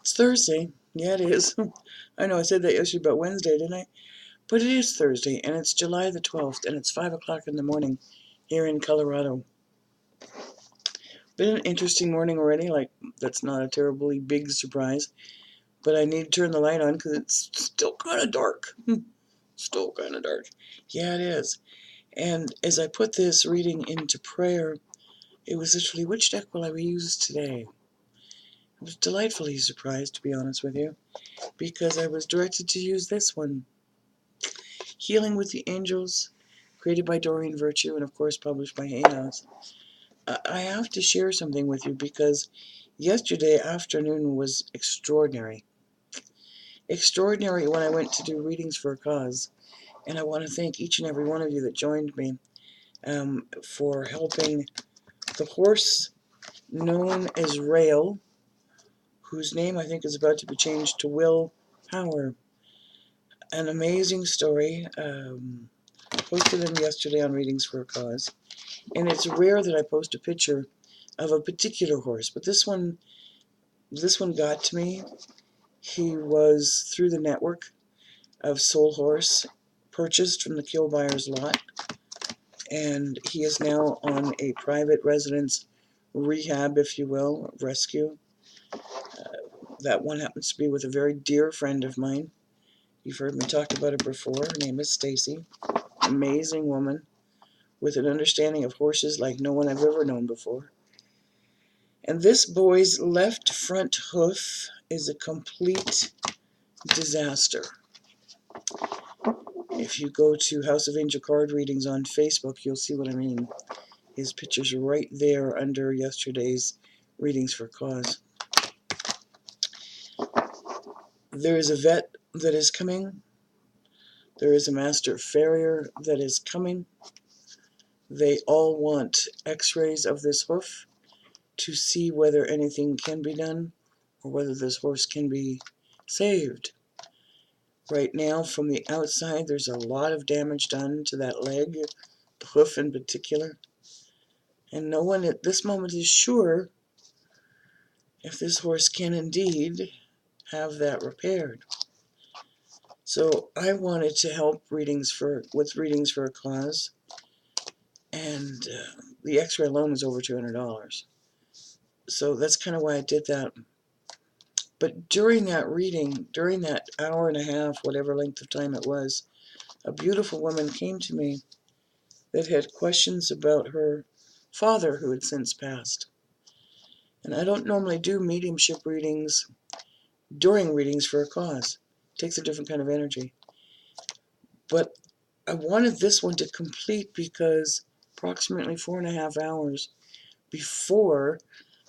It's Thursday. Yeah, it is. I know I said that yesterday about Wednesday, didn't I? But it is Thursday, and it's July the 12th, and it's 5 o'clock in the morning here in Colorado. Been an interesting morning already. Like, that's not a terribly big surprise. But I need to turn the light on because it's still kind of dark. Still kind of dark. Yeah, it is. And as I put this reading into prayer, it was literally, which deck will I use today? I was delightfully surprised, to be honest with you, because I was directed to use this one. Healing with the Angels, created by Doreen Virtue and of course published by Hay House. I have to share something with you because yesterday afternoon was extraordinary. Extraordinary when I went to do readings for a cause. And I want to thank each and every one of you that joined me for helping the horse known as Rail, whose name I think is about to be changed to Will Power. An amazing story. Posted them yesterday on Readings for a Cause. And it's rare that I post a picture of a particular horse, but this one got to me. He was through the network of Soul Horse, purchased from the Kill Buyer's lot, and he is now on a private residence rehab, if you will, rescue. That one happens to be with a very dear friend of mine. You've heard me talk about her before. Her name is Stacy. Amazing woman with an understanding of horses like no one I've ever known before. And this boy's left front hoof is a complete disaster. If you go to House of Angel Card Readings on Facebook, you'll see what I mean. His picture's right there under yesterday's Readings for Cause. There is a vet that is coming. There is a master farrier that is coming. They all want x-rays of this hoof to see whether anything can be done or whether this horse can be saved. Right now, from the outside, there's a lot of damage done to that leg, the hoof in particular. And no one at this moment is sure if this horse can indeed have that repaired. So I wanted to help with Readings for a Cause, and the x-ray alone is over $200. So that's kind of why I did that. But during that reading, during that hour and a half, whatever length of time it was, a beautiful woman came to me that had questions about her father who had since passed. And I don't normally do mediumship readings during Readings for a Cause. It takes a different kind of energy. But I wanted this one to complete because approximately 4.5 hours before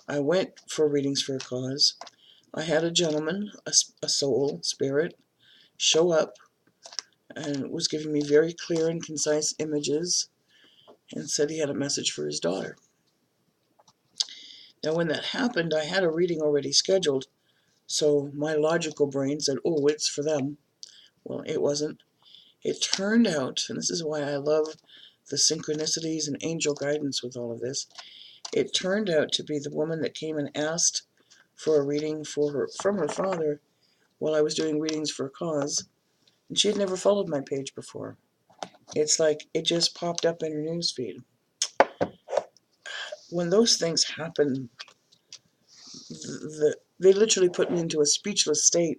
I went for Readings for a Cause, I had a gentleman, a soul, spirit, show up and was giving me very clear and concise images and said he had a message for his daughter. Now, when that happened, I had a reading already scheduled, so my logical brain said, oh, it's for them. Well, it wasn't. It turned out, and this is why I love the synchronicities and angel guidance with all of this, it turned out to be the woman that came and asked for a reading from her father while I was doing Readings for a Cause, and she had never followed my page before. It's like it just popped up in her newsfeed. When those things happen, they literally put me into a speechless state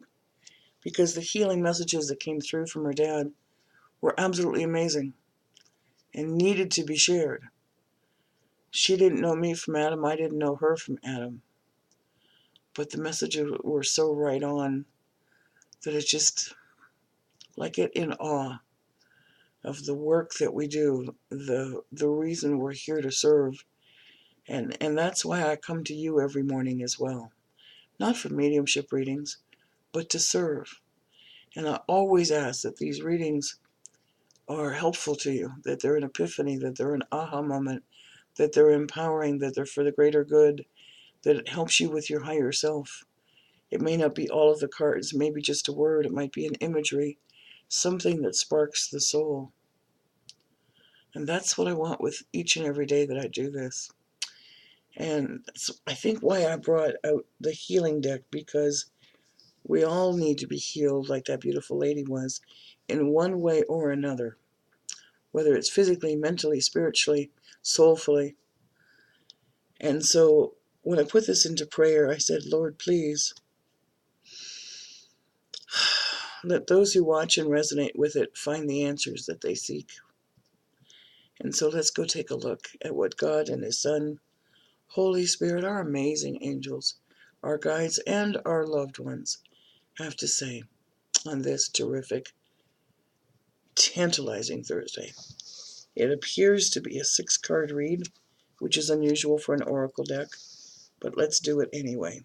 because the healing messages that came through from her dad were absolutely amazing and needed to be shared. She didn't know me from Adam. I didn't know her from Adam. But the messages were so right on that it's just like it in awe of the work that we do, the reason we're here to serve. And that's why I come to you every morning as well. Not for mediumship readings, but to serve. And I always ask that these readings are helpful to you, that they're an epiphany, that they're an aha moment, that they're empowering, that they're for the greater good, that it helps you with your higher self. It may not be all of the cards, maybe just a word, it might be an imagery, something that sparks the soul. And that's what I want with each and every day that I do this. And that's, I think, why I brought out the healing deck, because We all need to be healed like that beautiful lady was, in one way or another, whether it's physically, mentally, spiritually, soulfully. And so when I put this into prayer, I said, Lord, please let those who watch and resonate with it find the answers that they seek. And so let's go take a look at what God and His Son, Holy Spirit, our amazing angels, our guides, and our loved ones have to say on this terrific, tantalizing Thursday. It appears to be a 6-card read, which is unusual for an oracle deck, but let's do it anyway.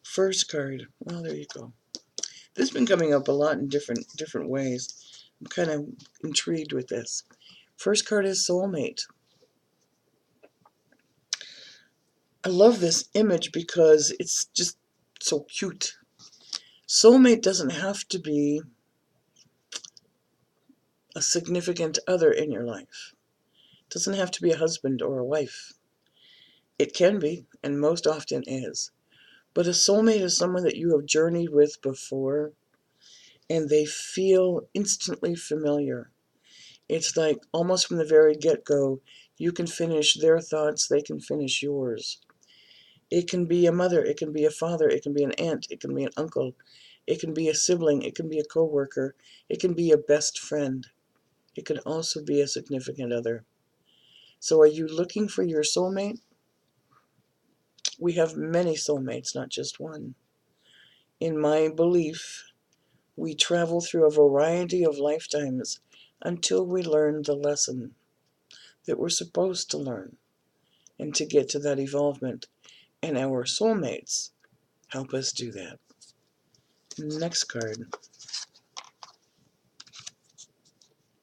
First card, well, there you go. This has been coming up a lot in different ways. I'm kind of intrigued with this. First card is Soulmate. I love this image because it's just so cute. Soulmate doesn't have to be a significant other in your life. It doesn't have to be a husband or a wife. It can be, and most often is. But a soulmate is someone that you have journeyed with before, and they feel instantly familiar. It's like almost from the very get-go, you can finish their thoughts, they can finish yours. It can be a mother, it can be a father, it can be an aunt, it can be an uncle, it can be a sibling, it can be a co-worker, it can be a best friend. It can also be a significant other. So are you looking for your soulmate? We have many soulmates, not just one. In my belief, we travel through a variety of lifetimes until we learn the lesson that we're supposed to learn and to get to that evolvement. And our soulmates help us do that. Next card.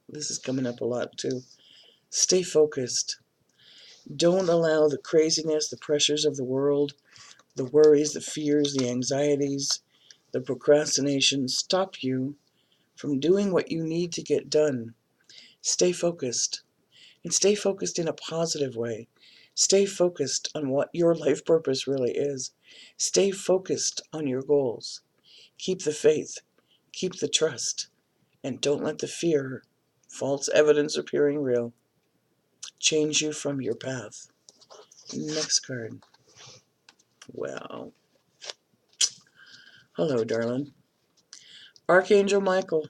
This is coming up a lot too. Stay focused. Don't allow the craziness, the pressures of the world, the worries, the fears, the anxieties, the procrastination stop you from doing what you need to get done. Stay focused. And stay focused in a positive way. Stay focused on what your life purpose really is. Stay focused on your goals. Keep the faith. Keep the trust. And don't let the fear, false evidence appearing real, change you from your path. Next card. Wow. Hello, darling. Archangel Michael.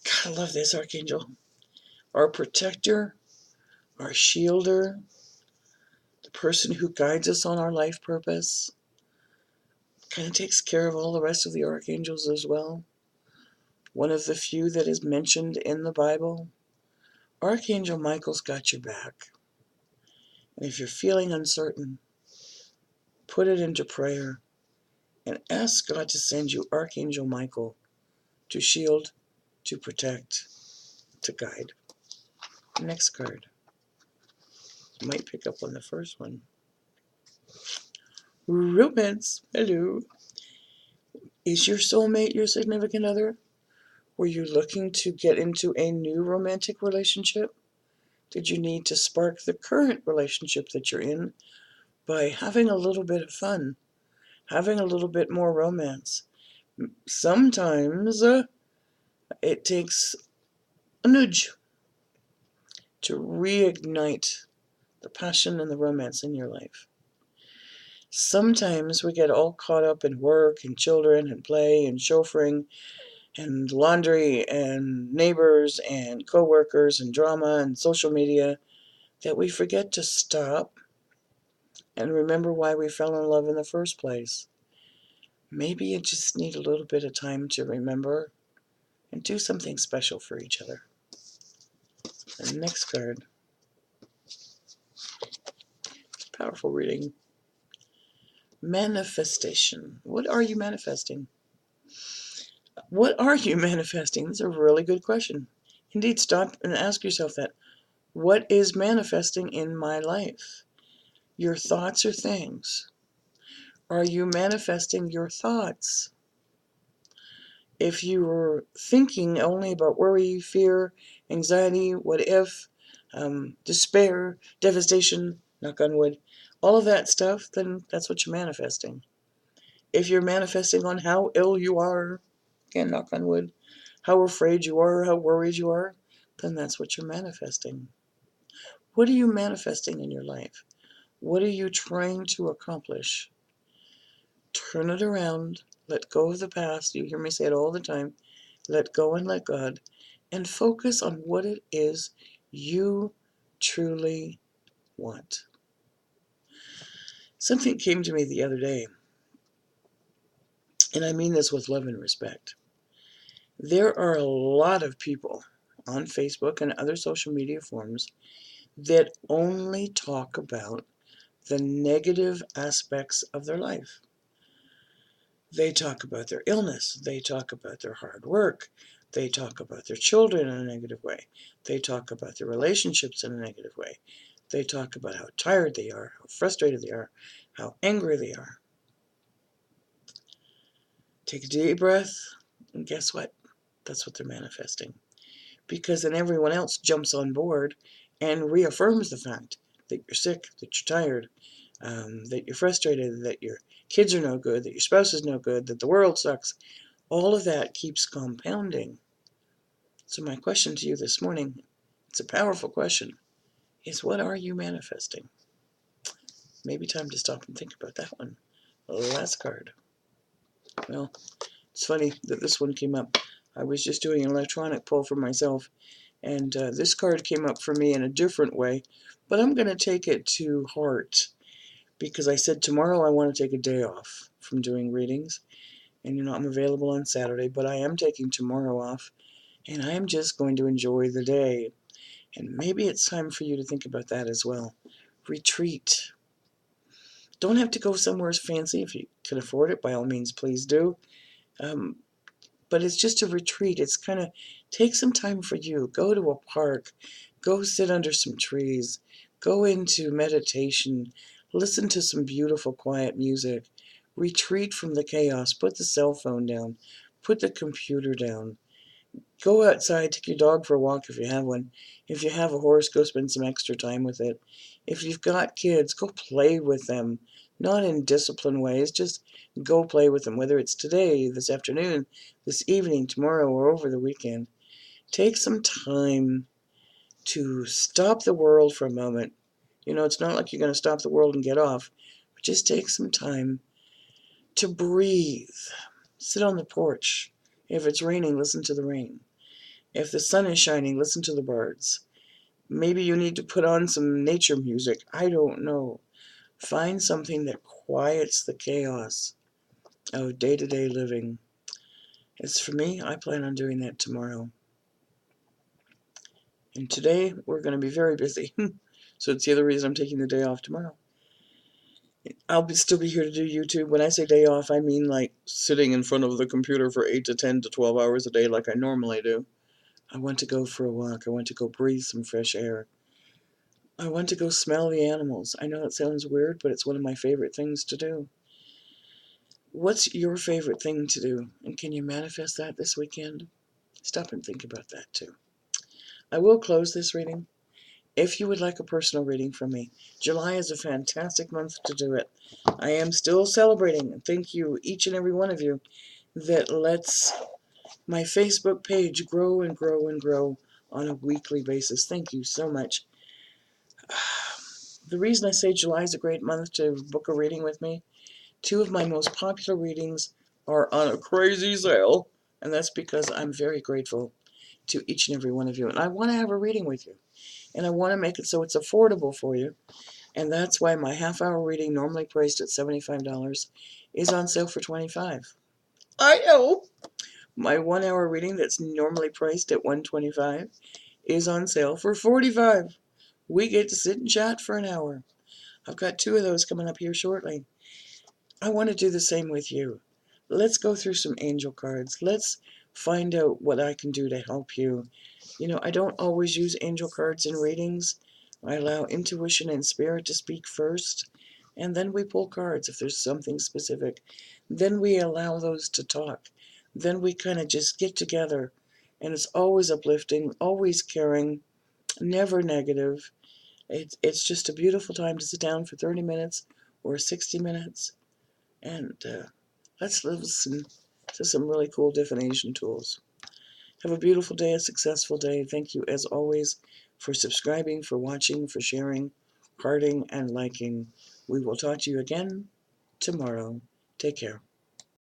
God, I love this Archangel. Our protector, our shielder, the person who guides us on our life purpose. Kind of takes care of all the rest of the archangels as well. One of the few that is mentioned in the Bible. Archangel Michael's got your back. And if you're feeling uncertain, put it into prayer and ask God to send you Archangel Michael to shield, to protect, to guide. Next card. You might pick up on the first one. Romance. Hello. Is your soulmate your significant other? Were you looking to get into a new romantic relationship? Did you need to spark the current relationship that you're in by having a little bit of fun, having a little bit more romance? Sometimes it takes a nudge to reignite the passion and the romance in your life. Sometimes we get all caught up in work and children and play and chauffeuring and laundry and neighbors and co-workers and drama and social media that we forget to stop and remember why we fell in love in the first place. Maybe you just need a little bit of time to remember and do something special for each other. And next card. Powerful reading. Manifestation. What are you manifesting? What are you manifesting? That's a really good question. Indeed, stop and ask yourself that. What is manifesting in my life? Your thoughts or things? Are you manifesting your thoughts? If you were thinking only about worry, fear, anxiety, what if, despair, devastation, knock on wood, all of that stuff, then that's what you're manifesting. If you're manifesting on how ill you are, again, knock on wood, how afraid you are, how worried you are, then that's what you're manifesting. What are you manifesting in your life? What are you trying to accomplish? Turn it around. Let go of the past. You hear me say it all the time. Let go and let God. And focus on what it is you truly want. Something came to me the other day, and I mean this with love and respect. There are a lot of people on Facebook and other social media forums that only talk about the negative aspects of their life. They talk about their illness. They talk about their hard work. They talk about their children in a negative way. They talk about their relationships in a negative way. They talk about how tired they are, how frustrated they are, how angry they are. Take a deep breath, and guess what? That's what they're manifesting. Because then everyone else jumps on board and reaffirms the fact that you're sick, that you're tired, that you're frustrated, that your kids are no good, that your spouse is no good, that the world sucks. All of that keeps compounding. So my question to you this morning, it's a powerful question, is what are you manifesting? Maybe time to stop and think about that one. Last card. Well, it's funny that this one came up. I was just doing an electronic pull for myself, and this card came up for me in a different way, but I'm going to take it to heart because I said tomorrow I want to take a day off from doing readings, and I'm available on Saturday, but I am taking tomorrow off, and I am just going to enjoy the day. And maybe it's time for you to think about that as well. Retreat. Don't have to go somewhere fancy. If you can afford it, by all means, please do. But it's just a retreat. It's kind of take some time for you. Go to a park. Go sit under some trees. Go into meditation. Listen to some beautiful, quiet music. Retreat from the chaos. Put the cell phone down. Put the computer down. Go outside, take your dog for a walk if you have one. If you have a horse, go spend some extra time with it. If you've got kids, go play with them. Not in disciplined ways, just go play with them, whether it's today, this afternoon, this evening, tomorrow, or over the weekend. Take some time to stop the world for a moment. It's not like you're going to stop the world and get off, but just take some time to breathe. Sit on the porch. If it's raining, listen to the rain. If the sun is shining, listen to the birds. Maybe you need to put on some nature music. I don't know. Find something that quiets the chaos of day-to-day living. As for me, I plan on doing that tomorrow. And today, we're going to be very busy. So it's the other reason I'm taking the day off tomorrow. I'll still be here to do YouTube. When I say day off, I mean like sitting in front of the computer for 8 to 10 to 12 hours a day like I normally do. I want to go for a walk. I want to go breathe some fresh air. I want to go smell the animals. I know it sounds weird, but it's one of my favorite things to do. What's your favorite thing to do? And can you manifest that this weekend? Stop and think about that too. I will close this reading. If you would like a personal reading from me, July is a fantastic month to do it. I am still celebrating, and thank you, each and every one of you, that lets my Facebook page grow and grow and grow on a weekly basis. Thank you so much. The reason I say July is a great month to book a reading with me, 2 of my most popular readings are on a crazy sale, and that's because I'm very grateful to each and every one of you. And I want to have a reading with you, and I want to make it so it's affordable for you, and that's why my half-hour reading, normally priced at $75, is on sale for $25. I know! My 1-hour reading that's normally priced at $125 is on sale for $45. We get to sit and chat for an hour. I've got 2 of those coming up here shortly. I want to do the same with you. Let's go through some angel cards. Let's find out what I can do to help you. I don't always use angel cards in readings. I allow intuition and spirit to speak first, and then we pull cards if there's something specific. Then we allow those to talk. Then we kind of just get together, and it's always uplifting, always caring, never negative. It's just a beautiful time to sit down for 30 minutes or 60 minutes and Let's listen to some really cool divination tools. Have a beautiful day, a successful day. Thank you, as always, for subscribing, for watching, for sharing, hearting, and liking. We will talk to you again tomorrow. Take care.